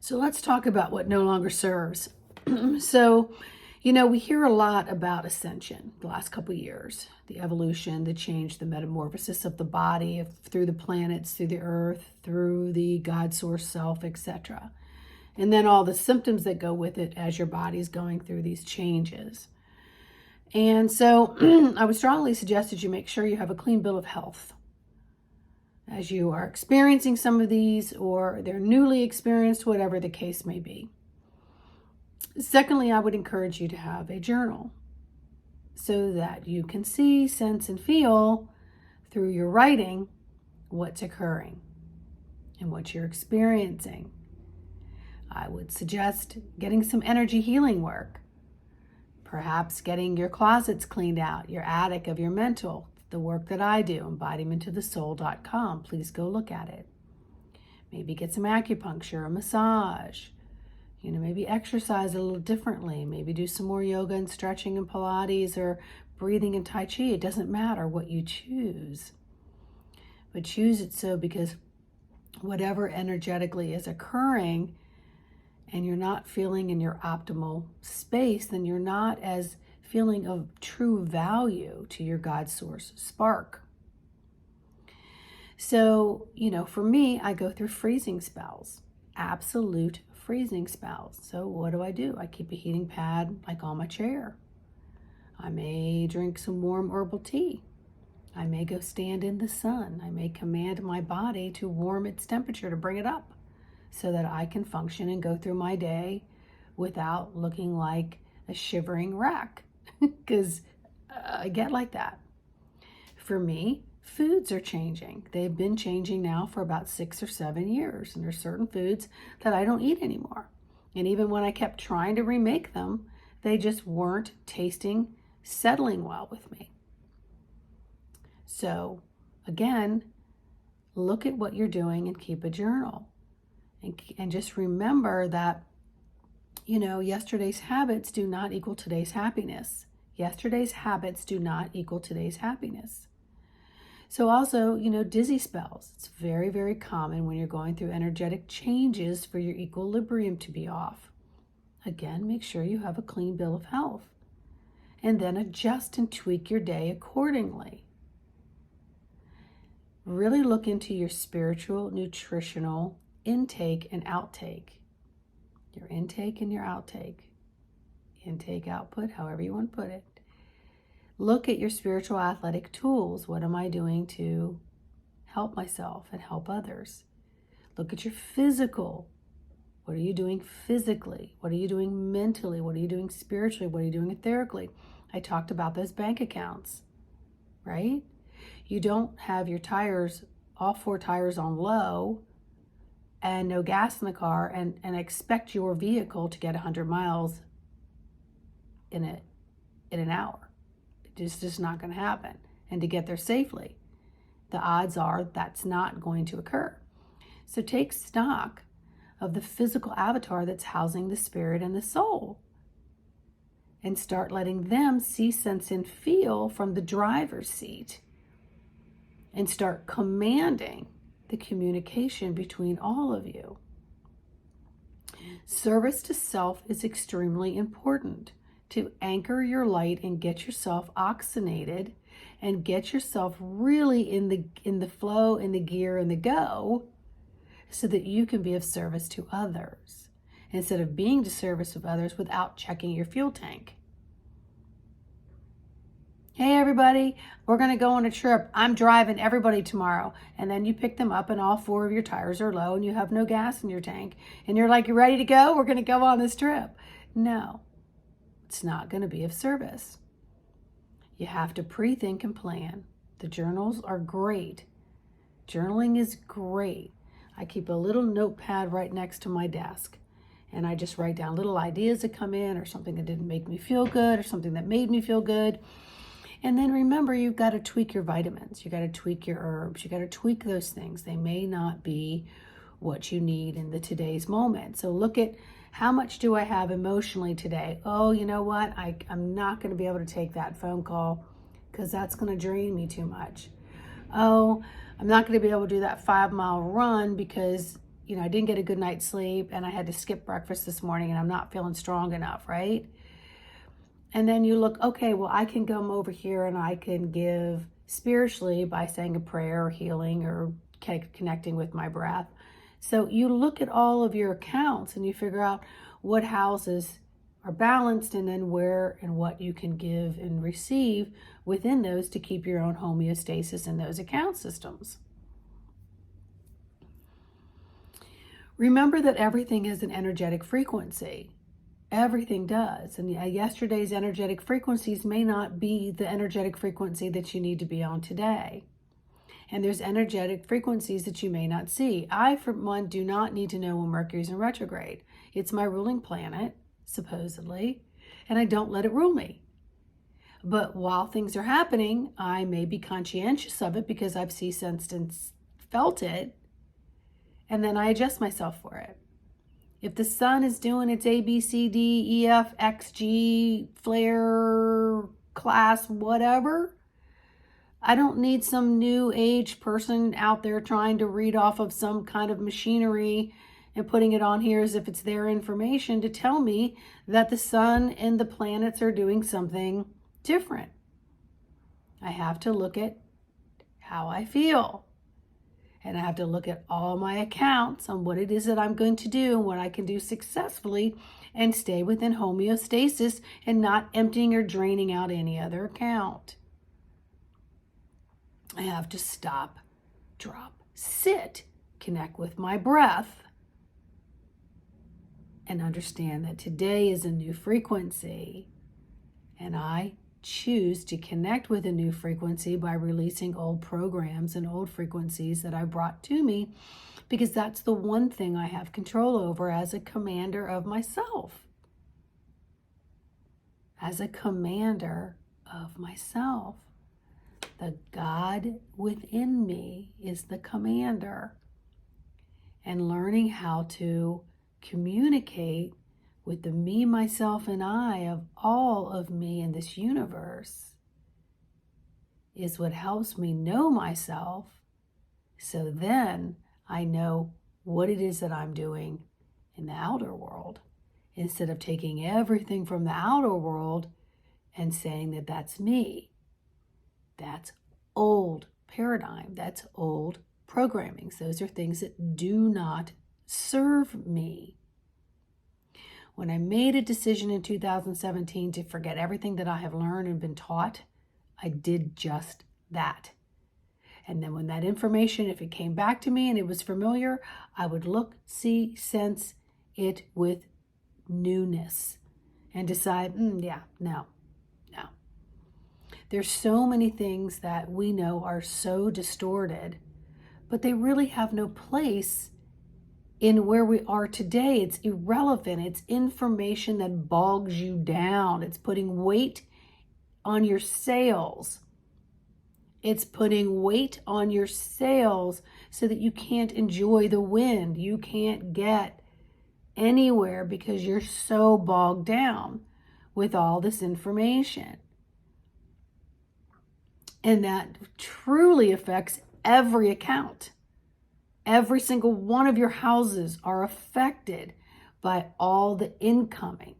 So let's talk about what no longer serves. So, we hear a lot about ascension the last couple of years, the evolution, the change, the metamorphosis of the body through the planets, through the earth, through the God source self, etc. And then all the symptoms that go with it as your body's going through these changes. And so I would strongly suggest that you make sure you have a clean bill of health as you are experiencing some of these, or they're newly experienced, whatever the case may be. Secondly, I would encourage you to have a journal so that you can see, sense, and feel through your writing what's occurring and what you're experiencing. I would suggest getting some energy healing work, perhaps getting your closets cleaned out, your attic of your mental, the work that I do, embodimenttothesoul.com. Please go look at it. Maybe get some acupuncture, a massage, maybe exercise a little differently, maybe do some more yoga and stretching and Pilates or breathing and Tai Chi. It doesn't matter what you choose, but choose it so because whatever energetically is occurring and you're not feeling in your optimal space, then you're not as feeling of true value to your God source spark. So, for me, I go through freezing spells, absolute freezing spells. So what do? I keep a heating pad like on my chair. I may drink some warm herbal tea. I may go stand in the sun. I may command my body to warm its temperature, to bring it up so that I can function and go through my day without looking like a shivering wreck, because I get like that. For me, foods are changing. They've been changing now for about 6 or 7 years, and there's certain foods that I don't eat anymore. And even when I kept trying to remake them, they just weren't tasting, settling well with me. So again, look at what you're doing and keep a journal. And just remember that, yesterday's habits do not equal today's happiness. Yesterday's habits do not equal today's happiness. So also, dizzy spells. It's very, very common when you're going through energetic changes for your equilibrium to be off. Again, make sure you have a clean bill of health. And then adjust and tweak your day accordingly. Really look into your spiritual, nutritional intake and outtake. Your intake and your outtake. Intake, output, however you want to put it. Look at your spiritual athletic tools. What am I doing to help myself and help others? Look at your physical. What are you doing physically? What are you doing mentally? What are you doing spiritually? What are you doing etherically? I talked about those bank accounts, right? You don't have your tires, all 4 tires on low and no gas in the car and expect your vehicle to get 100 miles in an hour. It's just not going to happen. And to get there safely, the odds are that's not going to occur. So take stock of the physical avatar that's housing the spirit and the soul, and start letting them see, sense, and feel from the driver's seat, and start commanding the communication between all of you. Service to self is extremely important. To anchor your light and get yourself oxygenated and get yourself really in the flow, in the gear, in the go, so that you can be of service to others instead of being to service of others without checking your fuel tank. Hey everybody, we're going to go on a trip. I'm driving everybody tomorrow. And then you pick them up and all 4 of your tires are low and you have no gas in your tank. And you're like, you ready to go? We're going to go on this trip. No, it's not going to be of service. You have to pre-think and plan. The journals are great. Journaling is great. I keep a little notepad right next to my desk. And I just write down little ideas that come in, or something that didn't make me feel good, or something that made me feel good. And then remember, you've got to tweak your vitamins. You got to tweak your herbs. You got to tweak those things. They may not be what you need in the today's moment. So look at, how much do I have emotionally today? Oh, you know what? I'm not going to be able to take that phone call because that's going to drain me too much. Oh, I'm not going to be able to do that 5-mile run because I didn't get a good night's sleep and I had to skip breakfast this morning and I'm not feeling strong enough, right? And then you look, okay, well, I can come over here and I can give spiritually by saying a prayer or healing or connecting with my breath. So you look at all of your accounts and you figure out what houses are balanced and then where and what you can give and receive within those to keep your own homeostasis in those account systems. Remember that everything is an energetic frequency. Everything does. And yesterday's energetic frequencies may not be the energetic frequency that you need to be on today. And there's energetic frequencies that you may not see. I, for one, do not need to know when Mercury's in retrograde. It's my ruling planet, supposedly, and I don't let it rule me. But while things are happening, I may be conscientious of it because I've seen, sensed, and felt it, and then I adjust myself for it. If the sun is doing its A, B, C, D, E, F, X, G, flare, class, whatever, I don't need some new age person out there trying to read off of some kind of machinery and putting it on here as if it's their information to tell me that the sun and the planets are doing something different. I have to look at how I feel. And I have to look at all my accounts on what it is that I'm going to do and what I can do successfully and stay within homeostasis and not emptying or draining out any other account. I have to stop, drop, sit, connect with my breath, and understand that today is a new frequency. And I choose to connect with a new frequency by releasing old programs and old frequencies that I brought to me, because that's the one thing I have control over as a commander of myself. As a commander of myself. The God within me is the commander. And learning how to communicate with the me, myself, and I of all of me in this universe is what helps me know myself. So then I know what it is that I'm doing in the outer world, instead of taking everything from the outer world and saying that that's me. That's old paradigm. That's old programmings. Those are things that do not serve me. When I made a decision in 2017 to forget everything that I have learned and been taught, I did just that. And then when that information, if it came back to me and it was familiar, I would look, see, sense it with newness and decide, no. There's so many things that we know are so distorted, but they really have no place in where we are today. It's irrelevant. It's information that bogs you down. It's putting weight on your sails. It's putting weight on your sails so that you can't enjoy the wind. You can't get anywhere because you're so bogged down with all this information. And that truly affects every account. Every single one of your houses are affected by all the incoming.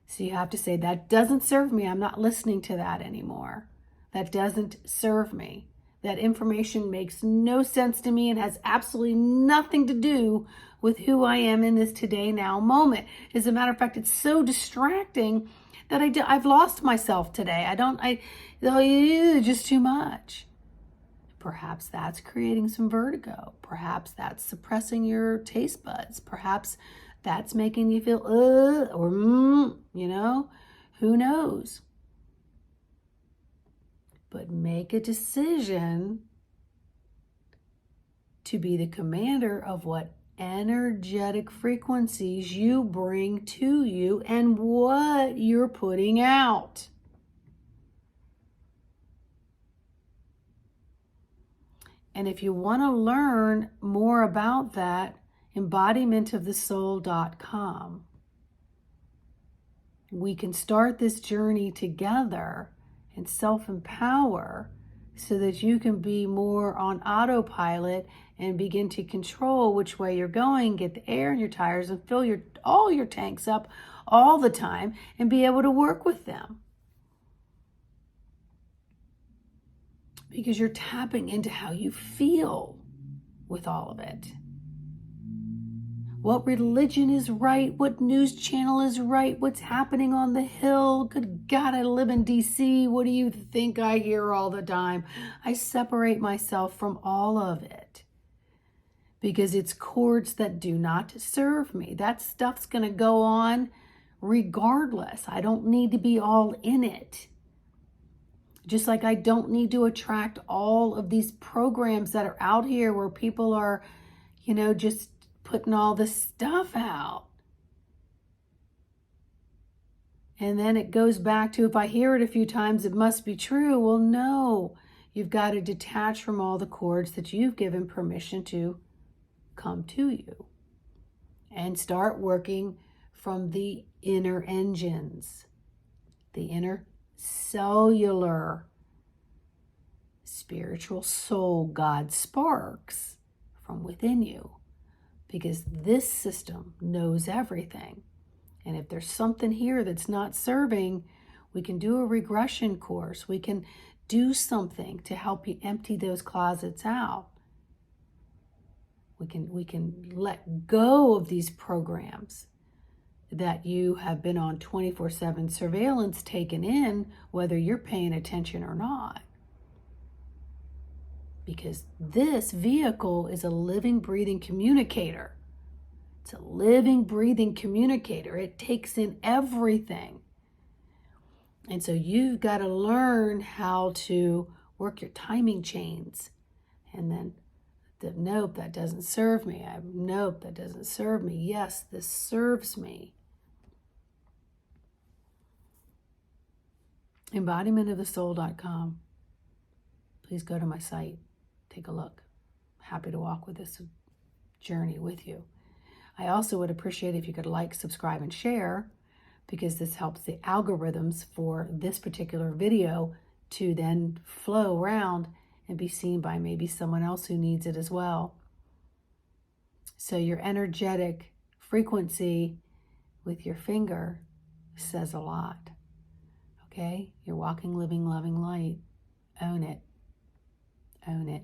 So you have to say, that doesn't serve me. I'm not listening to that anymore. That doesn't serve me. That information makes no sense to me and has absolutely nothing to do with who I am in this today now moment. As a matter of fact, it's so distracting that I've lost myself today. Just too much. Perhaps that's creating some vertigo. Perhaps that's suppressing your taste buds. Perhaps that's making you feel, who knows? But make a decision to be the commander of what energetic frequencies you bring to you and what you're putting out. And if you want to learn more about that, embodimentofthesoul.com. We can start this journey together and self-empower so that you can be more on autopilot and begin to control which way you're going, get the air in your tires and fill all your tanks up all the time and be able to work with them. Because you're tapping into how you feel with all of it. What religion is right? What news channel is right? What's happening on the Hill? Good God, I live in DC. What do you think I hear all the time? I separate myself from all of it because it's cords that do not serve me. That stuff's going to go on regardless. I don't need to be all in it. Just like I don't need to attract all of these programs that are out here where people are, just putting all this stuff out. And then it goes back to, if I hear it a few times, it must be true. Well, no, you've got to detach from all the cords that you've given permission to come to you and start working from the inner engines, the inner cellular spiritual soul God sparks from within you. Because this system knows everything. And if there's something here that's not serving, we can do a regression course. We can do something to help you empty those closets out. We can let go of these programs that you have been on 24/7 surveillance taken in, whether you're paying attention or not. Because this vehicle is a living, breathing communicator. It's a living, breathing communicator. It takes in everything. And so you've got to learn how to work your timing chains. And then, nope, that doesn't serve me. Nope, that doesn't serve me. Yes, this serves me. Embodimentofthesoul.com. Please go to my site. Take a look. Happy to walk with this journey with you. I also would appreciate if you could like, subscribe, and share, because this helps the algorithms for this particular video to then flow around and be seen by maybe someone else who needs it as well. So your energetic frequency with your finger says a lot. Okay? You're walking, living, loving light. Own it. Own it.